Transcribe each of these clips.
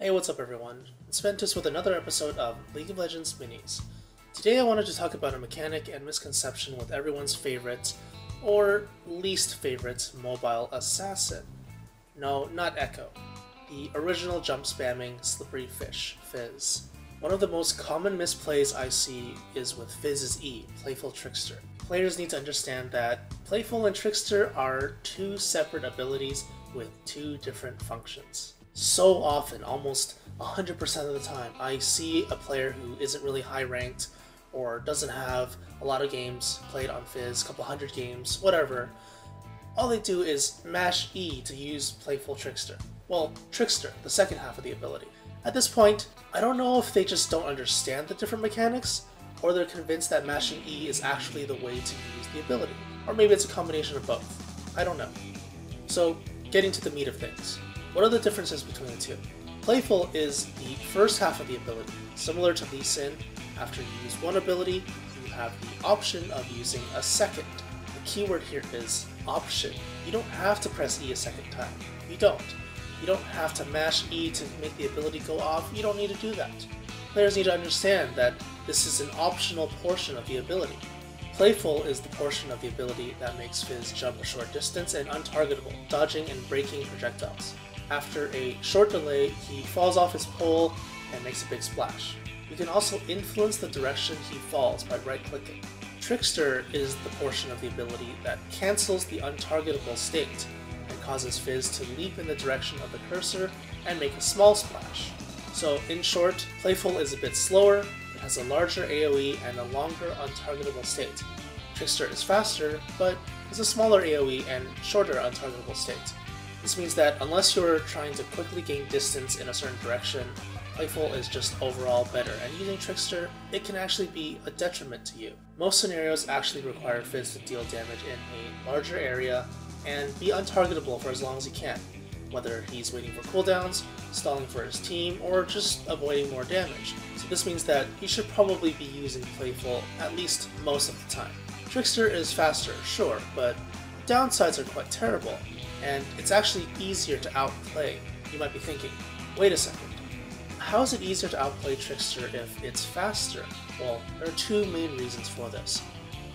Hey, what's up everyone? It's Ventus with another episode of League of Legends Minis. Today I wanted to talk about a mechanic and misconception with everyone's favorite, or least favorite, mobile assassin. No, not Echo. The original jump spamming slippery fish, Fizz. One of the most common misplays I see is with Fizz's E, Playful Trickster. Players need to understand that Playful and Trickster are two separate abilities with two different functions. So often, almost 100% of the time, I see a player who isn't really high ranked or doesn't have a lot of games played on Fizz, a couple hundred games, whatever. All they do is mash E to use Playful Trickster. Well, Trickster, the second half of the ability. At this point, I don't know if they just don't understand the different mechanics, or they're convinced that mashing E is actually the way to use the ability. Or maybe it's a combination of both. I don't know. So, getting to the meat of things. What are the differences between the two? Playful is the first half of the ability. Similar to Lee Sin, after you use one ability, you have the option of using a second. The keyword here is option. You don't have to press E a second time. You don't. You don't have to mash E to make the ability go off. You don't need to do that. Players need to understand that this is an optional portion of the ability. Playful is the portion of the ability that makes Fizz jump a short distance and untargetable, dodging and breaking projectiles. After a short delay, he falls off his pole and makes a big splash. You can also influence the direction he falls by right-clicking. Trickster is the portion of the ability that cancels the untargetable state and causes Fizz to leap in the direction of the cursor and make a small splash. So in short, Playful is a bit slower, it has a larger AoE and a longer untargetable state. Trickster is faster, but has a smaller AoE and shorter untargetable state. This means that unless you're trying to quickly gain distance in a certain direction, Playful is just overall better, and using Trickster, it can actually be a detriment to you. Most scenarios actually require Fizz to deal damage in a larger area and be untargetable for as long as he can, whether he's waiting for cooldowns, stalling for his team, or just avoiding more damage. So this means that you should probably be using Playful at least most of the time. Trickster is faster, sure, but the downsides are quite terrible. And it's actually easier to outplay. You might be thinking, wait a second, how is it easier to outplay Trickster if it's faster? Well, there are two main reasons for this.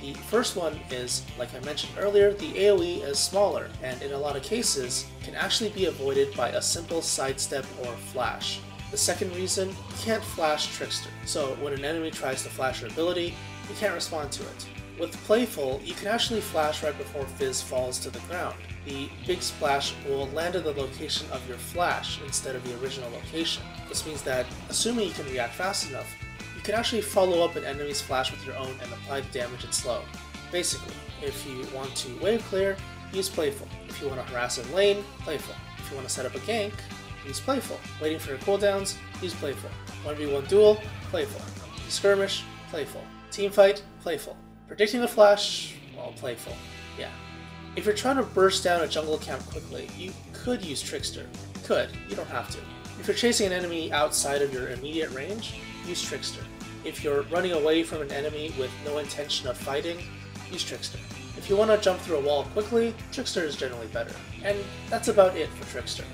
The first one is, like I mentioned earlier, the AoE is smaller, and in a lot of cases, can actually be avoided by a simple sidestep or flash. The second reason, you can't flash Trickster, so when an enemy tries to flash your ability, you can't respond to it. With Playful, you can actually flash right before Fizz falls to the ground. The big splash will land in the location of your flash instead of the original location. This means that, assuming you can react fast enough, you can actually follow up an enemy's flash with your own and apply the damage in slow. Basically, if you want to wave clear, use Playful. If you want to harass in lane, Playful. If you want to set up a gank, use Playful. Waiting for your cooldowns, use Playful. 1v1 duel, Playful. Skirmish, Playful. Teamfight, Playful. Predicting a flash, well, Playful. Yeah. If you're trying to burst down a jungle camp quickly, you could use Trickster. Could, you don't have to. If you're chasing an enemy outside of your immediate range, use Trickster. If you're running away from an enemy with no intention of fighting, use Trickster. If you want to jump through a wall quickly, Trickster is generally better. And that's about it for Trickster.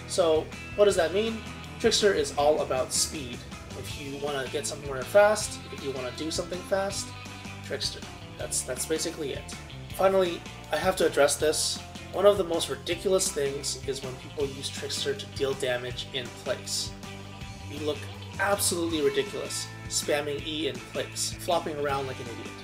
So, what does that mean? Trickster is all about speed. If you want to get somewhere fast, if you want to do something fast, Trickster. That's basically it. Finally, I have to address this. One of the most ridiculous things is when people use Trickster to deal damage in place. You look absolutely ridiculous spamming E in place, flopping around like an idiot.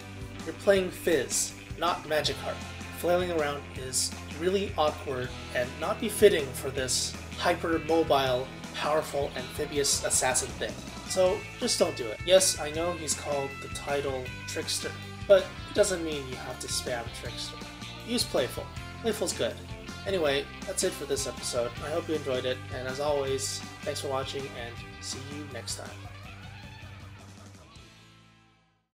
You're playing Fizz, not Magikarp. Flailing around is really awkward and not befitting for this hyper-mobile, powerful, amphibious assassin thing. So just don't do it. Yes, I know he's called the Tidal Trickster, but it doesn't mean you have to spam Trickster. Use Playful. Playful's good. Anyway, that's it for this episode. I hope you enjoyed it, and as always, thanks for watching, and see you next time.